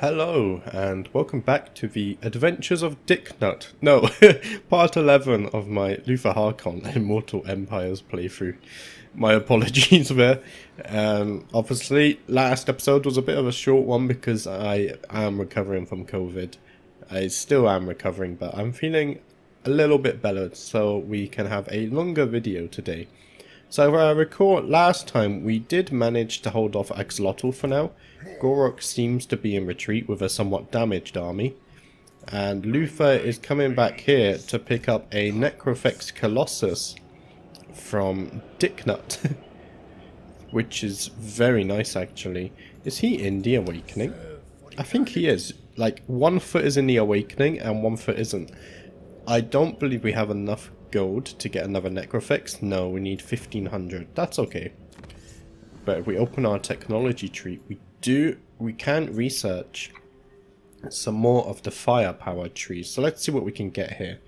Hello and welcome back to the Adventures of Dicknut. No, part 11 of my Luthor Harkon Immortal Empires playthrough. My apologies there. Obviously, last episode was a bit of a short one because I am recovering from COVID. I still am recovering, but I'm feeling a little bit better, so we can have a longer video today. So if I recall, last time we did manage to hold off Axolotl for now. Gorok seems to be in retreat with a somewhat damaged army. And Luthor is coming back here to pick up a Necrofex Colossus from Dicknut. Which is very nice actually. Is he in the Awakening? I think he is. Like, 1 foot is in the Awakening and 1 foot isn't. I don't believe we have enough gold to get another Necrofex. No, we need 1500. That's okay. But if we open our technology tree, we can research some more of the firepower trees. So let's see what we can get here.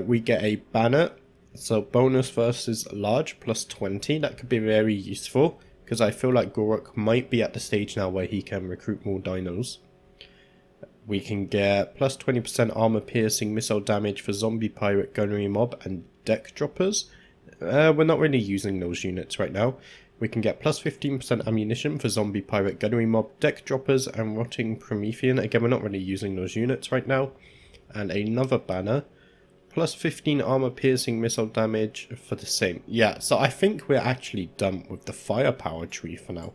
We get a banner. So bonus versus large plus 20. That could be very useful because I feel like Gorok might be at the stage now where he can recruit more dinos. We can get plus 20% armor piercing missile damage for zombie pirate gunnery mob and deck droppers. We're not really using those units right now. We can get plus 15% ammunition for zombie pirate gunnery mob, deck droppers and rotting Promethean. Again, we're not really using those units right now. And another banner. Plus 15 armor piercing missile damage for the same. Yeah, so I think we're actually done with the firepower tree for now.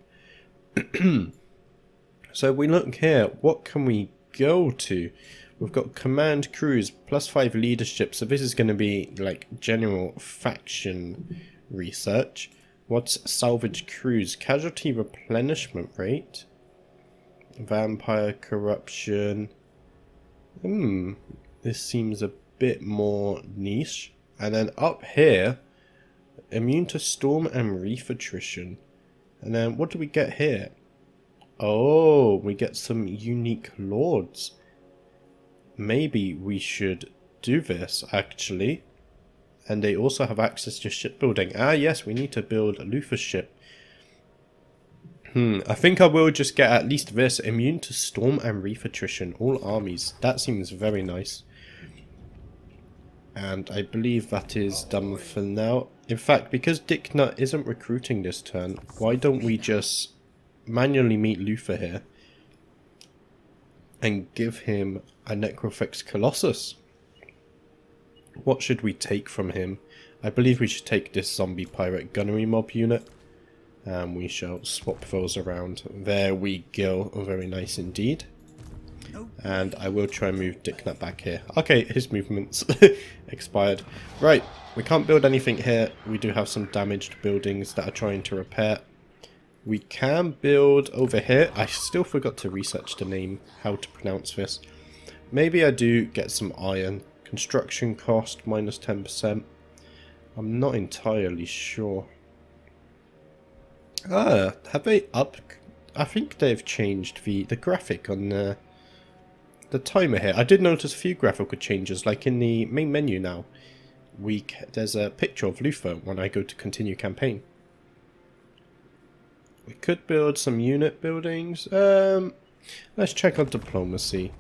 So if we look here, what can we go to? We've got command crews, plus 5 leadership, so this is going to be like general faction research. What's salvage crews? Casualty replenishment rate, vampire corruption. This seems a bit more niche. And then up here, immune to storm and reef attrition. And then what do we get here? Oh, we get some unique lords. Maybe we should do this, actually. And they also have access to shipbuilding. Ah, yes, we need to build a Luthor ship. I think I will just get at least this. Immune to storm and reef attrition. All armies. That seems very nice. And I believe that is done for now. In fact, because Dicknut isn't recruiting this turn, why don't we just manually meet Luthor here and give him a Necrofex Colossus? What should we take from him? I believe we should take this zombie pirate gunnery mob unit. And we shall swap those around. There we go. Very nice indeed. And I will try and move Dicknut back here. Okay, his movements expired. Right, we can't build anything here. We do have some damaged buildings that are trying to repair. We can build over here. I still forgot to research the name, how to pronounce this. Maybe I do get some iron. Construction cost minus 10%. I'm not entirely sure. Ah, have they I think they've changed the graphic on the timer here. I did notice a few graphical changes, like in the main menu now. There's a picture of Luthor when I go to continue campaign. We could build some unit buildings. Let's check on diplomacy.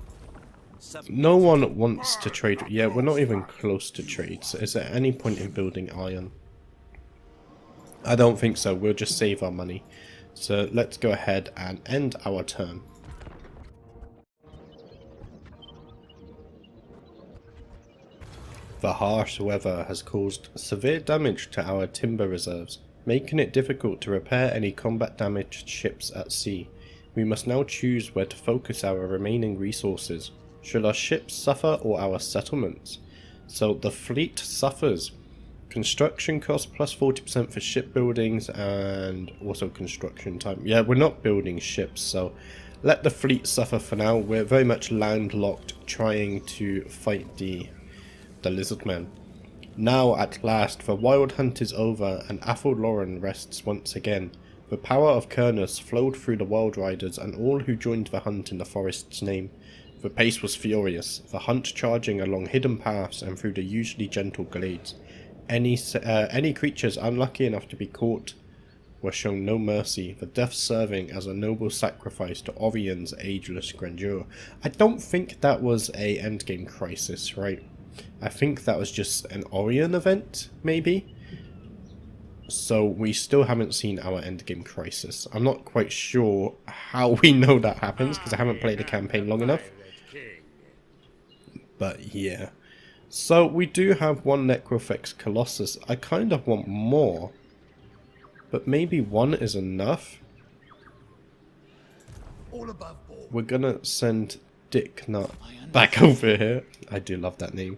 No one wants to trade. Yeah, we're not even close to trade. So is there any point in building iron? I don't think so. We'll just save our money. So let's go ahead and end our turn. The harsh weather has caused severe damage to our timber reserves, making it difficult to repair any combat damaged ships at sea. We must now choose where to focus our remaining resources. Should our ships suffer or our settlements? So the fleet suffers. Construction cost plus 40% for shipbuildings and also construction time. Yeah, we're not building ships, so let the fleet suffer for now. We're very much landlocked trying to fight the Lizardmen. Now at last the wild hunt is over and Athelloren rests once again. The power of Kernus flowed through the Wild Riders and all who joined the hunt in the forest's name. The pace was furious, the hunt charging along hidden paths and through the usually gentle glades. Any creatures unlucky enough to be caught were shown no mercy, the death serving as a noble sacrifice to Orion's ageless grandeur. I don't think that was a endgame crisis, right? I think that was just an Orion event, maybe? So we still haven't seen our endgame crisis. I'm not quite sure how we know that happens, because I haven't played a campaign long enough. But yeah. So we do have one Necrofex Colossus. I kind of want more. But maybe one is enough. We're gonna send Dicknut back over here. I do love that name.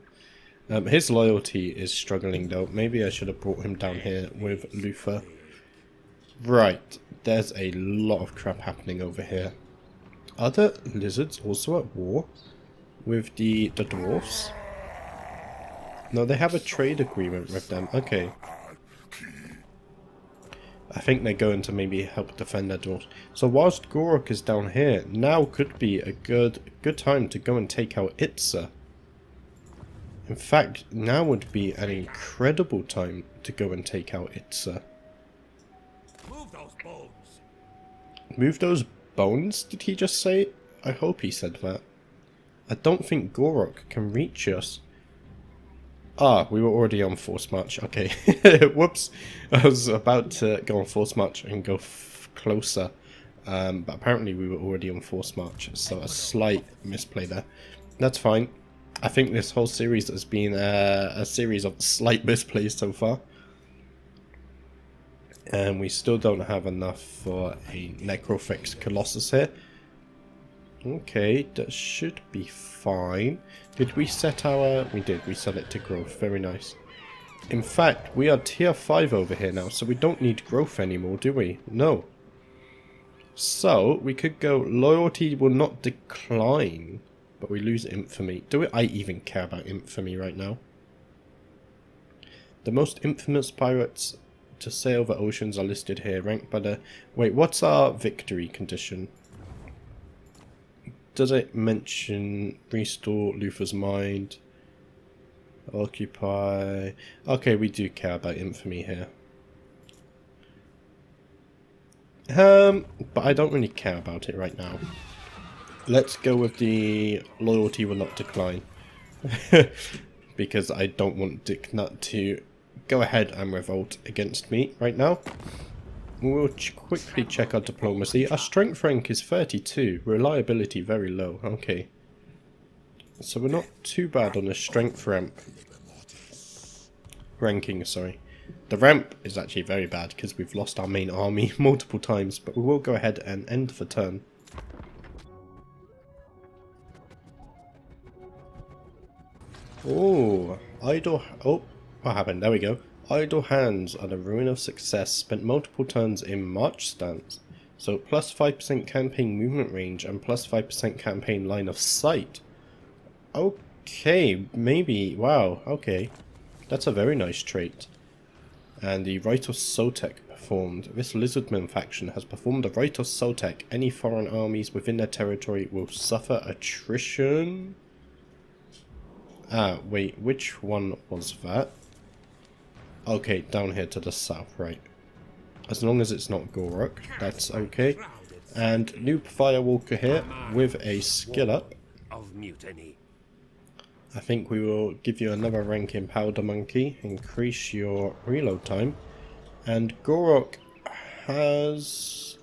His loyalty is struggling though. Maybe I should have brought him down here with Luthor. Right, there's a lot of crap happening over here. Are the lizards also at war with the dwarfs? No, they have a trade agreement with them. Okay. I think they're going to maybe help defend their dwarfs. So whilst Gorok is down here, now could be a good time to go and take out Itza. In fact, now would be an incredible time to go and take out Itza. Move those bones. Move those bones, did he just say? I hope he said that. I don't think Gorok can reach us. Ah, we were already on force march. Okay. Whoops. I was about to go on force march and go closer. But apparently we were already on force march. So a slight misplay there. That's fine. I think this whole series has been a series of slight misplays so far. And we still don't have enough for a Necrofex Colossus here. Okay, that should be fine. Did we set our... We did, we set it to growth. Very nice. In fact, we are tier 5 over here now, so we don't need growth anymore, do we? No. So, we could go loyalty will not decline, but we lose infamy. Do I even care about infamy right now? The most infamous pirates to sail the oceans are listed here, ranked by the... Wait, what's our victory condition? Does it mention restore Luthor's mind? Occupy... Okay, we do care about infamy here. But I don't really care about it right now. Let's go with the loyalty will not decline. Because I don't want Dicknut to go ahead and revolt against me right now. We'll quickly check our diplomacy. Our strength rank is 32. Reliability very low. Okay. So we're not too bad on the strength ranking, sorry. The ramp is actually very bad because we've lost our main army multiple times, but we will go ahead and end the turn. Oh, idle... Oh, what happened? There we go. Idle hands are the ruin of success. Spent multiple turns in march stance. So plus 5% campaign movement range and plus 5% campaign line of sight. Okay, maybe. Wow, okay. That's a very nice trait. And the Rite of Sotek performed. This Lizardman faction has performed the Rite of Sotek. Any foreign armies within their territory will suffer attrition. Ah, wait, which one was that? Okay, down here to the south, right. As long as it's not Gorok, that's okay. And Noob Firewalker here with a skill up. I think we will give you another rank in Powder Monkey, increase your reload time. And Gorok has...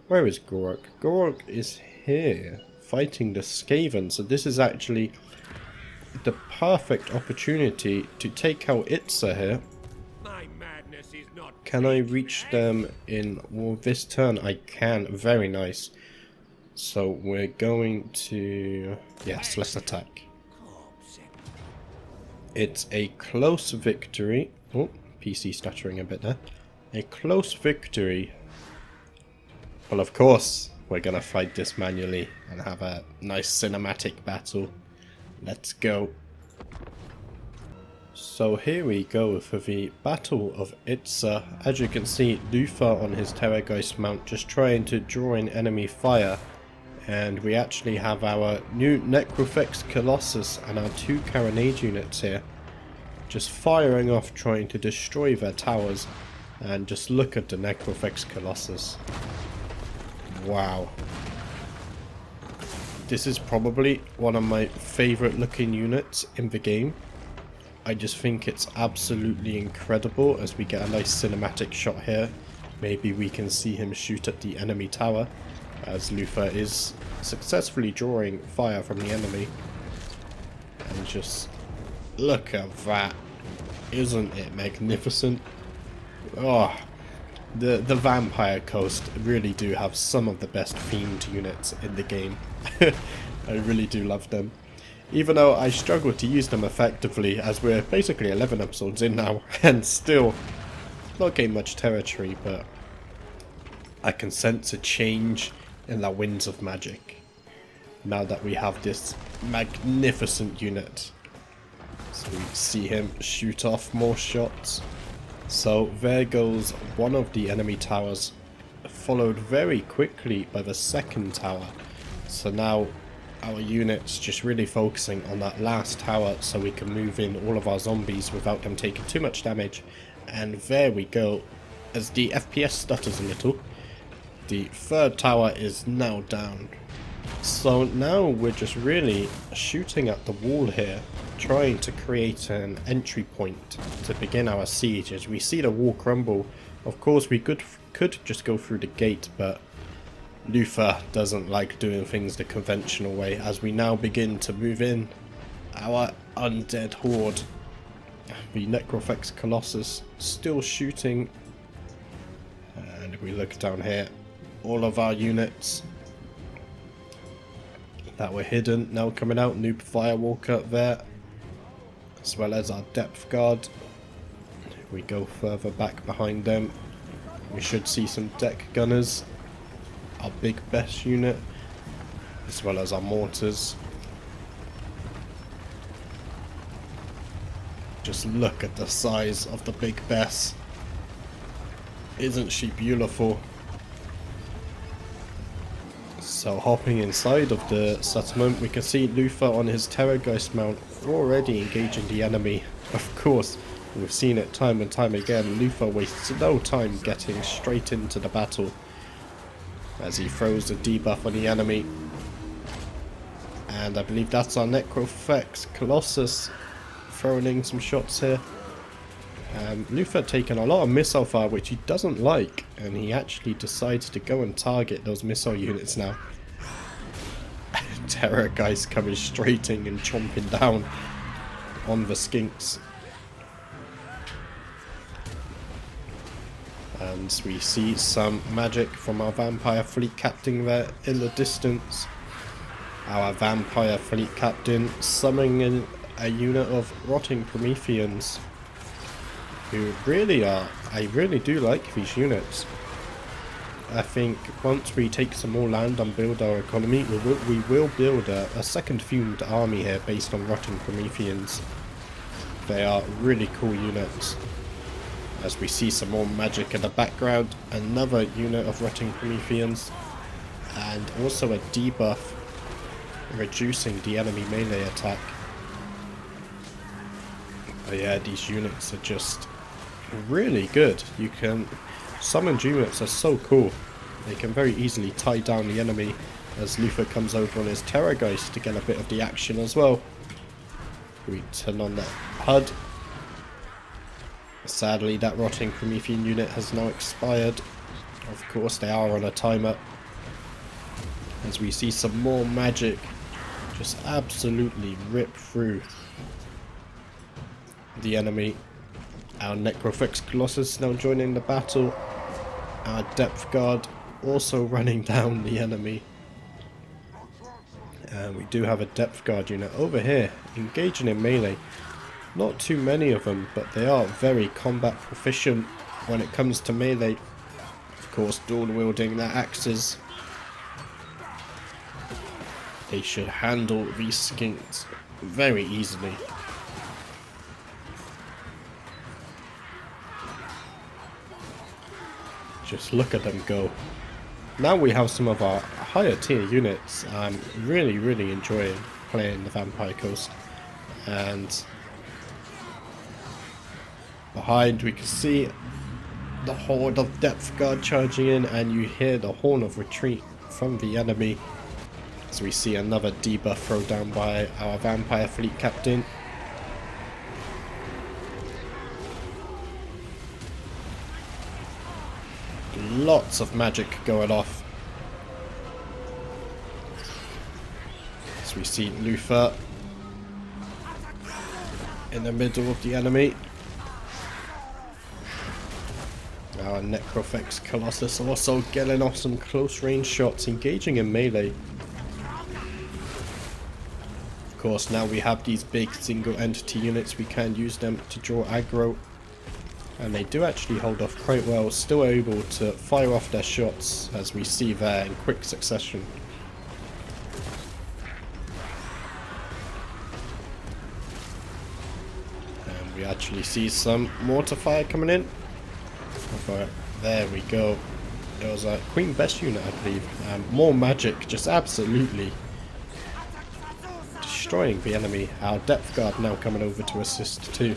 Where is Gorok? Gorok is here, fighting the Skaven, so this is actually the perfect opportunity to take out Itza here. Can I reach them in this turn? I can. Very nice. So we're going to... Yes, let's attack. It's a close victory. Oh, PC stuttering a bit there. A close victory. Well, of course, we're going to fight this manually and have a nice cinematic battle. Let's go. So here we go for the Battle of Itza. As you can see, Luthor on his Terrorgeist mount just trying to draw in enemy fire. And we actually have our new Necrofex Colossus and our 2 Carronade units here. Just firing off, trying to destroy their towers. And just look at the Necrofex Colossus. Wow. This is probably one of my favorite looking units in the game. I just think it's absolutely incredible as we get a nice cinematic shot here. Maybe we can see him shoot at the enemy tower as Luthor is successfully drawing fire from the enemy. And just look at that. Isn't it magnificent? Oh, the Vampire Coast really do have some of the best themed units in the game. I really do love them. Even though I struggle to use them effectively as we're basically 11 episodes in now and still not getting much territory, but I can sense a change in the winds of magic now that we have this magnificent unit. So we see him shoot off more shots. So there goes one of the enemy towers, followed very quickly by the second tower. So now our unit's just really focusing on that last tower so we can move in all of our zombies without them taking too much damage. And there we go. As the FPS stutters a little, the third tower is now down. So now we're just really shooting at the wall here, trying to create an entry point to begin our siege. As we see the wall crumble, of course we could just go through the gate, but Luthor doesn't like doing things the conventional way as we now begin to move in our undead horde. The Necrofex Colossus still shooting, and if we look down here, all of our units that were hidden now coming out. Noob Firewalker there, as well as our depth guard. If we go further back behind them, we should see some deck gunners, our big best unit, as well as our mortars. Just look at the size of the big Bess. Isn't she beautiful? So hopping inside of the settlement, we can see Luthor on his Terrorgeist mount already engaging the enemy. Of course, we've seen it time and time again. Luthor wastes no time getting straight into the battle as he throws a debuff on the enemy. And I believe that's our Necrofex Colossus throwing in some shots here. Luthor taking a lot of missile fire, which he doesn't like, and he actually decides to go and target those missile units now. Terrorgeist coming straight in and chomping down on the skinks. And we see some magic from our Vampire Fleet Captain there in the distance. Our Vampire Fleet Captain summoning in a unit of Rotting Prometheans, who really are, I really do like these units. I think once we take some more land and build our economy, we will build a second themed army here based on Rotting Prometheans. They are really cool units. As we see some more magic in the background, another unit of Rotting Prometheans, and also a debuff reducing the enemy melee attack. But yeah, these units are just really good. You can summon units are so cool. They can very easily tie down the enemy as Luthor comes over on his Terrorgeist to get a bit of the action as well. We turn on that HUD. Sadly, that Rotting Promethean unit has now expired. Of course, they are on a timer. As we see some more magic just absolutely rip through the enemy. Our Necrofex Colossus now joining the battle. Our Depth Guard also running down the enemy. And we do have a Depth Guard unit over here engaging in melee. Not too many of them, but they are very combat proficient when it comes to melee. Of course, dual wielding their axes. They should handle these skinks very easily. Just look at them go. Now we have some of our higher tier units. I'm really enjoying playing the Vampire Coast. And behind we can see the horde of depth guard charging in, and you hear the horn of retreat from the enemy. So we see another debuff thrown down by our vampire fleet captain. Lots of magic going off. So we see Luthor in the middle of the enemy. Our Necrofex Colossus also getting off some close range shots, engaging in melee. Of course, now we have these big single entity units, we can use them to draw aggro. And they do actually hold off quite well, still able to fire off their shots, as we see there in quick succession. And we actually see some mortar fire coming in. There we go. It was a Queen Best unit, I believe. More magic, just absolutely destroying the enemy. Our depth guard now coming over to assist too.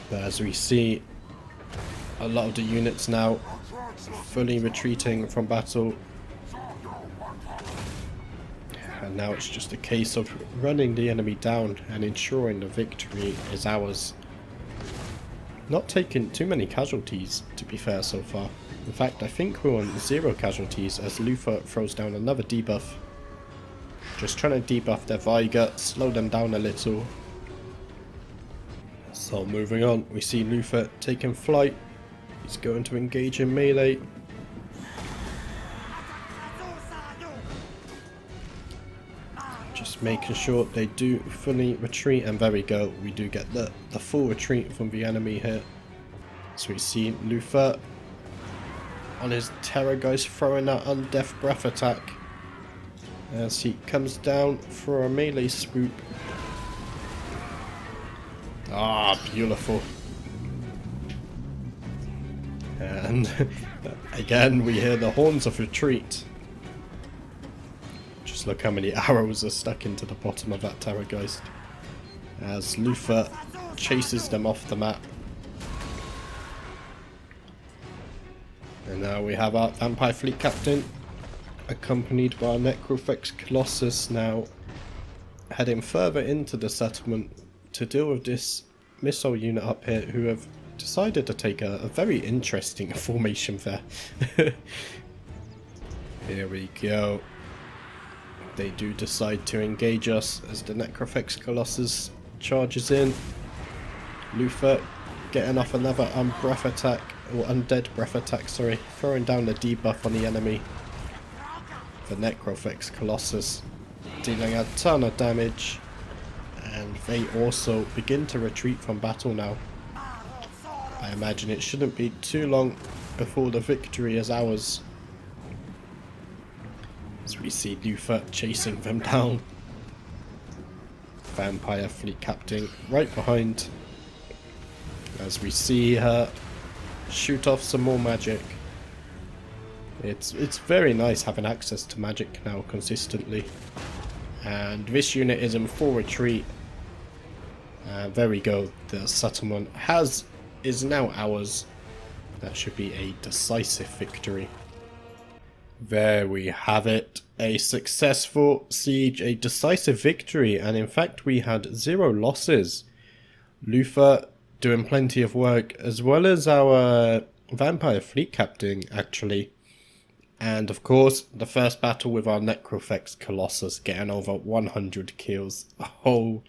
But as we see, a lot of the units now fully retreating from battle. And now it's just a case of running the enemy down and ensuring the victory is ours. Not taking too many casualties, to be fair, so far. In fact, I think we're on 0 casualties as Luthor throws down another debuff. Just trying to debuff their Vigor, slow them down a little. So moving on, we see Luthor taking flight. He's going to engage in melee. Just making sure they do fully retreat, and there we go. We do get the full retreat from the enemy here. So we see Luthor on his Terrorgeist throwing that undeath breath attack as he comes down for a melee swoop. Ah, beautiful. And again we hear the horns of retreat. Just look how many arrows are stuck into the bottom of that Terrorgeist as Luthor chases them off the map. And now we have our Vampire Fleet Captain accompanied by our Necrofex Colossus now heading further into the settlement to deal with this missile unit up here, who have decided to take a very interesting formation there. Here we go. They do decide to engage us as the Necrofex Colossus charges in. Luthor getting off another unbreath attack, or undead breath attack, sorry, throwing down the debuff on the enemy. The Necrofex Colossus dealing a ton of damage, and they also begin to retreat from battle now. I imagine it shouldn't be too long before the victory is ours. As we see Luthor chasing them down. Vampire Fleet Captain right behind. As we see her shoot off some more magic. It's very nice having access to magic now consistently. And this unit is in full retreat. There we go. The settlement is now ours. That should be a decisive victory. There we have it. A successful siege, a decisive victory, and in fact we had 0 losses. Luthor doing plenty of work, as well as our Vampire Fleet Captain actually. And of course, the first battle with our Necrofex Colossus getting over 100 kills. Oh,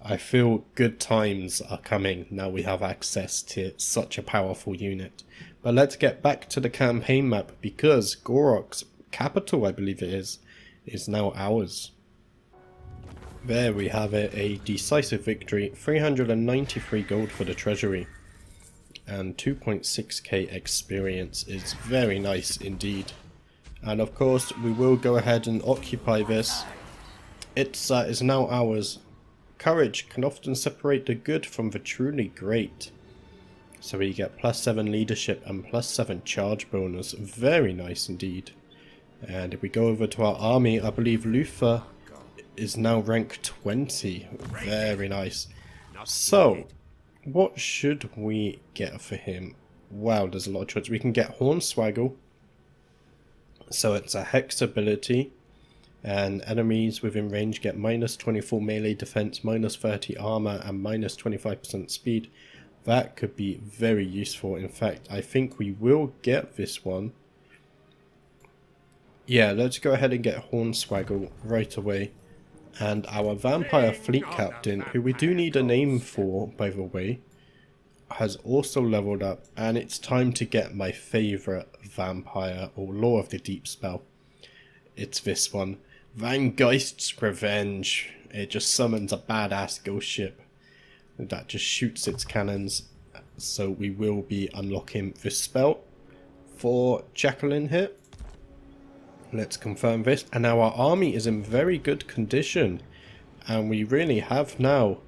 I feel good times are coming now we have access to such a powerful unit. But let's get back to the campaign map, because Gorok's capital, I believe it is now ours. There we have it, a decisive victory, 393 gold for the treasury. And 2.6k experience is very nice indeed. And of course, we will go ahead and occupy this. It is now ours. Courage can often separate the good from the truly great. So we get +7 leadership and +7 charge bonus. Very nice indeed. And if we go over to our army, I believe Luthor is now rank 20. Very nice. So, what should we get for him? Wow, there's a lot of choices. We can get Hornswaggle. So it's a hex ability. And enemies within range get minus 24 melee defense, minus 30 armor, and minus 25% speed. That could be very useful. In fact, I think we will get this one. Yeah, let's go ahead and get Hornswaggle right away. And our Vampire Fleet Captain, who we do need a name for, by the way, has also leveled up. And it's time to get my favourite Vampire or Law of the Deep spell. It's this one. Vangeist's Revenge. It just summons a badass ghost ship that just shoots its cannons. So we will be unlocking this spell for Jacqueline here. Let's confirm this. And now our army is in very good condition. And we really have now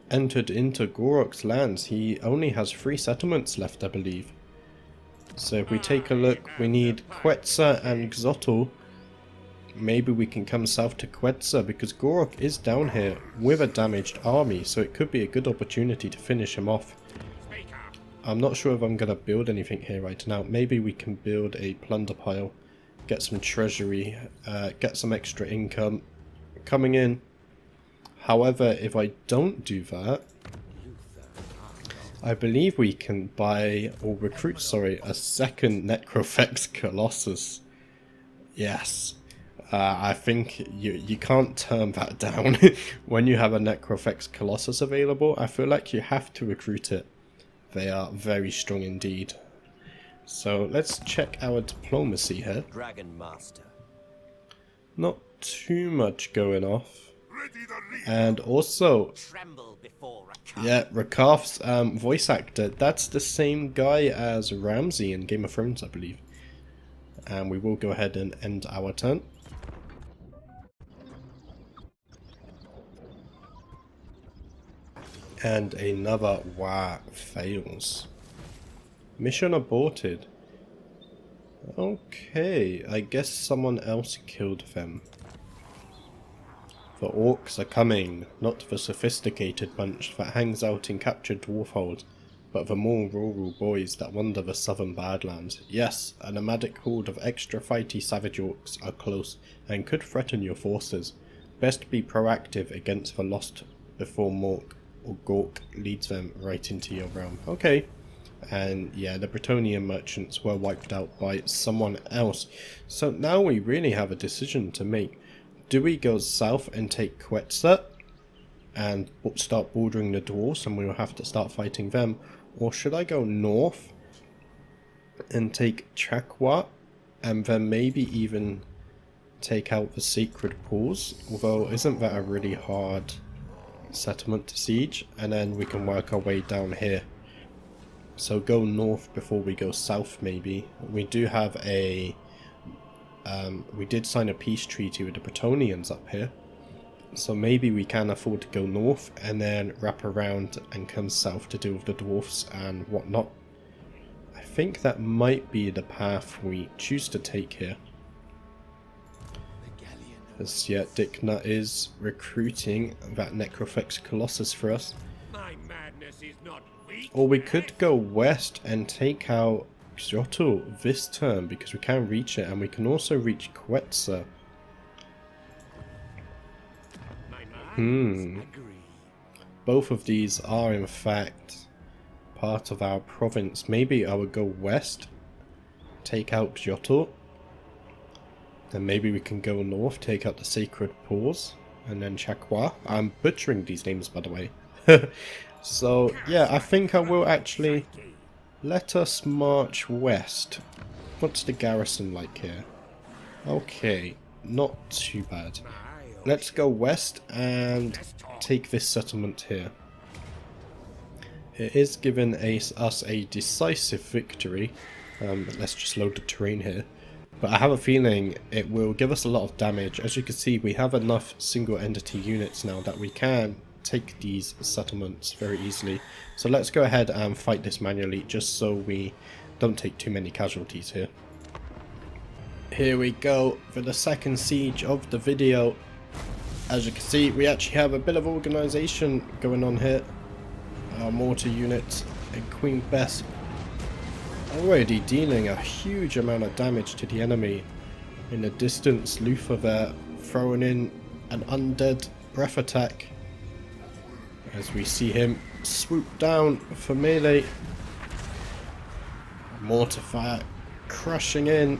entered into Gorok's lands. He only has 3 settlements left, I believe. So if we take a look, we need Quetzal and Xotl. Maybe we can come south to Quetzal, because Gorok is down here with a damaged army, so it could be a good opportunity to finish him off. I'm not sure if I'm going to build anything here right now. Maybe we can build a plunder pile, get some treasury, get some extra income coming in. However, if I don't do that, I believe we can buy, or recruit, sorry, a second Necrofex Colossus. Yes. I think you can't turn that down when you have a Necrofex Colossus available. I feel like you have to recruit it. They are very strong indeed. So let's check our diplomacy here. Dragon Master. Not too much going off. And also, Tremble before a yeah, Rakaf's voice actor, that's the same guy as Ramsay in Game of Thrones, I believe. And we will go ahead and end our turn. And another fails. Mission aborted. Okay, I guess someone else killed them. The orcs are coming, not the sophisticated bunch that hangs out in captured dwarf holes, but the more rural boys that wander the southern badlands. Yes, a nomadic horde of extra fighty savage orcs are close and could threaten your forces. Best be proactive against the lost before Mork or Gork leads them right into your realm. Okay. And yeah, the Bretonnian merchants were wiped out by someone else. So now we really have a decision to make. Do we go south and take Quetzal and start bordering the dwarves and we will have to start fighting them? Or should I go north and take Chakwa and then maybe even take out the Sacred Pools? Although, isn't that a really hard settlement to siege? And then we can work our way down here. So go north before we go south maybe. We do have a... we did sign a peace treaty with the Bretonnians up here. So maybe we can afford to go north and then wrap around and come south to deal with the dwarfs and whatnot. I think that might be the path we choose to take here. As yet, Dicknut is recruiting that Necrofex Colossus for us. My madness is not weak. Or we could go west and take out Xotl this turn because we can reach it, and we can also reach Quetzal. Both of these are in fact part of our province. Maybe I would go west, take out Xotl. Then maybe we can go north, take out the Sacred Pools, and then Chakwa. I'm butchering these names, by the way. So, yeah, I think I will actually let us march west. What's the garrison like here? Okay, not too bad. Let's go west and take this settlement here. It is giving us a decisive victory. Let's just load the terrain here. But I have a feeling it will give us a lot of damage. As you can see, we have enough single entity units now that we can take these settlements very easily. So let's go ahead and fight this manually just so we don't take too many casualties here. Here we go for the second siege of the video. As you can see, we actually have a bit of organisation going on here. our mortar units and Queen Bess already dealing a huge amount of damage to the enemy. In the distance, Luthor there throwing in an undead breath attack as we see him swoop down for melee. Mortar fire crushing in.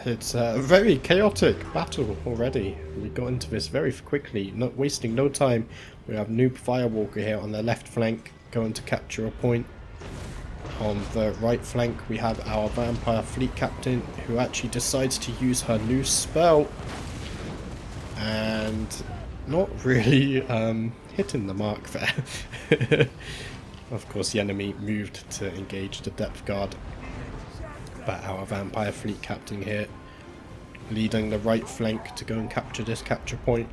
It's a very chaotic battle already. We got into this very quickly, not wasting no time. We have Noob Firewalker here on the left flank going to capture a point. On the right flank we have our Vampire Fleet Captain who actually decides to use her new spell and not really hitting the mark there. Of course the enemy moved to engage the depth guard, but our Vampire Fleet Captain here leading the right flank to go and capture this capture point.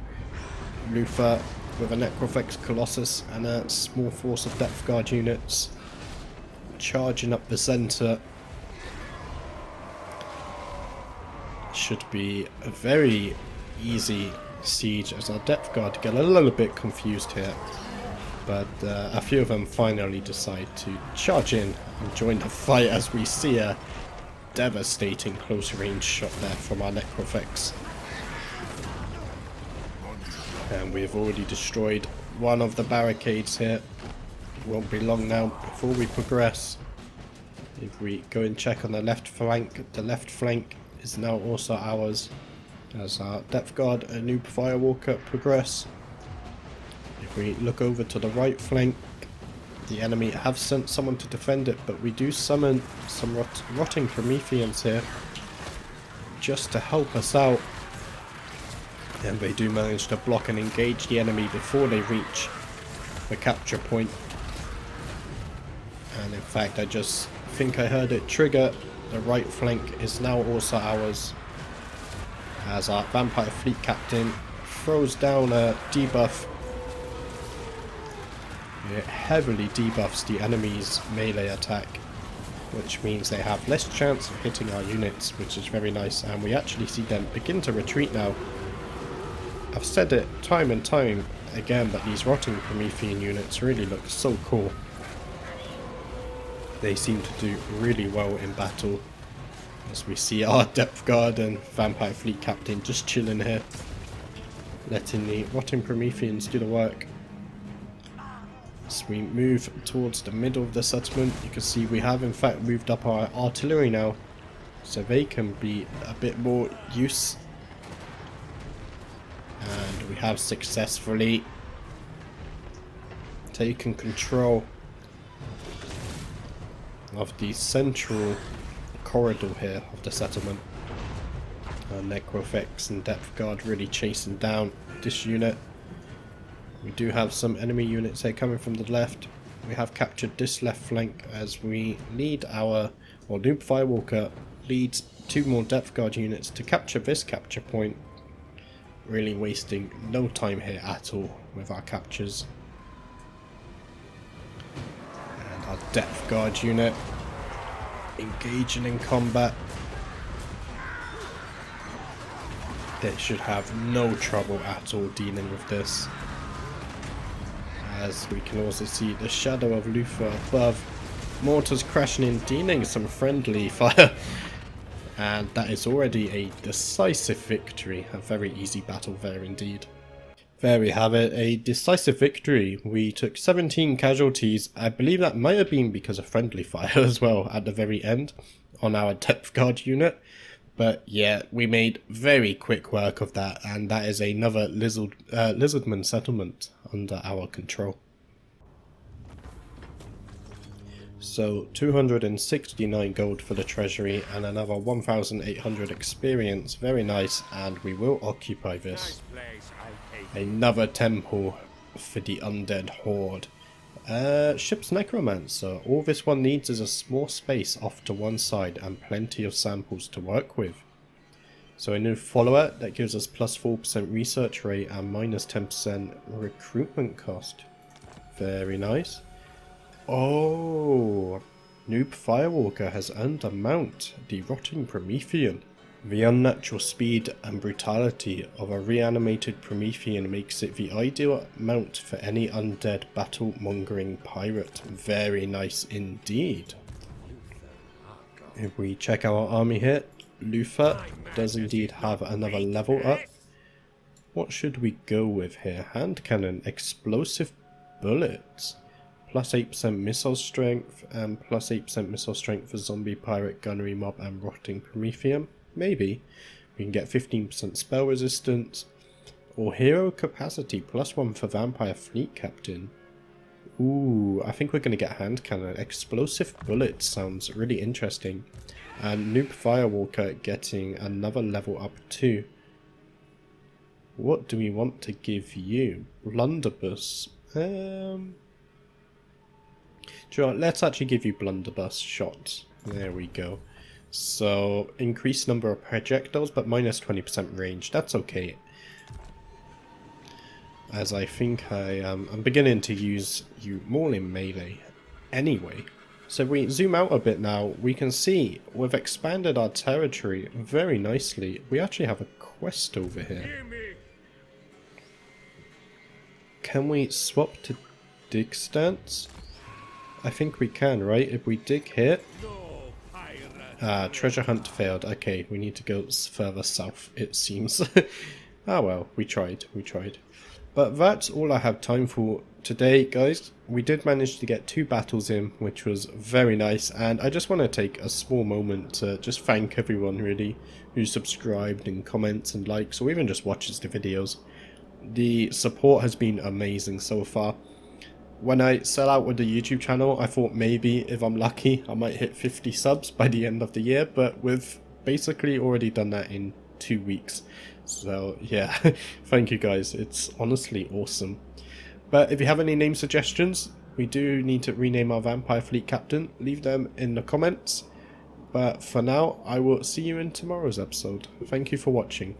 Luthor with a Necrofex Colossus and a small force of depth guard units charging up the centre. Should be a very easy siege as our depth guard get a little bit confused here, but a few of them finally decide to charge in and join the fight as we see a devastating close range shot there from our Necrofex. And we've already destroyed one of the barricades here. Won't be long now before we progress. If we go and check on the left flank is now also ours as our depth guard and Noob Firewalker progress. If we look over to the right flank, the enemy have sent someone to defend it, but we do summon some rotting Prometheans here just to help us out, and they do manage to block and engage the enemy before they reach the capture point. And in fact I just think I heard it trigger. The right flank is now also ours as our Vampire Fleet Captain throws down a debuff. It heavily debuffs the enemy's melee attack, which means they have less chance of hitting our units, which is very nice, and we actually see them begin to retreat now. I've said it time and time again, but these rotting Promethean units really look so cool. They seem to do really well in battle, as we see our depth guard and Vampire Fleet Captain just chilling here, letting the rotting Prometheans do the work. As we move towards the middle of the settlement, you can see we have in fact moved up our artillery now, so they can be a bit more use. And we have successfully taken control of the central corridor here of the settlement. Necrofex and depth guard really chasing down this unit. We do have some enemy units here coming from the left. We have captured this left flank as we lead our, or Noob Firewalker leads 2 more depth guard units to capture this capture point. Really wasting no time here at all with our captures. And our depth guard unit engaging in combat. They should have no trouble at all dealing with this, as we can also see the shadow of Luthor above. Mortars crashing in, dealing some friendly fire. And that is already a decisive victory. A very easy battle there indeed. There we have it, a decisive victory. We took 17 casualties. I believe that might have been because of friendly fire as well at the very end on our depth guard unit. But yeah, we made very quick work of that, and that is another lizardman settlement under our control. So 269 gold for the treasury and another 1,800 experience. Very nice, and we will occupy this. Another temple for the undead horde. Ship's necromancer. All this one needs is a small space off to one side and plenty of samples to work with. So a new follower that gives us plus 4% research rate and minus 10% recruitment cost. Very nice. Oh, Noob Firewalker has earned a mount, the Rotting Promethean. The unnatural speed and brutality of a reanimated Promethean makes it the ideal mount for any undead battle-mongering pirate. Very nice indeed. If we check our army here, Luthor does indeed have another level up. What should we go with here? Hand cannon, explosive bullets, plus 8% missile strength, and plus 8% missile strength for zombie, pirate, gunnery mob, and rotting Promethean. Maybe. We can get 15% spell resistance, or hero capacity, plus 1 for vampire fleet captain. Ooh, I think we're going to get hand cannon. Explosive bullets sounds really interesting. And Noob Firewalker getting another level up too. What do we want to give you? Blunderbuss. Sure, let's actually give you blunderbuss shots. There we go. So, increased number of projectiles, but minus 20% range. That's okay. As I think I'm beginning to use you more in melee anyway. So if we zoom out a bit now, we can see we've expanded our territory very nicely. We actually have a quest over here. Can we swap to dig stance? I think we can, right? If we dig here. Treasure hunt failed. Okay, we need to go further south, it seems. Ah well, we tried. But that's all I have time for today, guys. We did manage to get 2 battles in, which was very nice. And I just want to take a small moment to just thank everyone, really, who subscribed and comments and likes, or even just watches the videos. The support has been amazing so far. When I sell out with the YouTube channel, I thought maybe, if I'm lucky, I might hit 50 subs by the end of the year, but we've basically already done that in 2 weeks. So yeah, thank you guys, it's honestly awesome. But if you have any name suggestions, we do need to rename our vampire fleet captain. Leave them in the comments. But for now, I will see you in tomorrow's episode. Thank you for watching.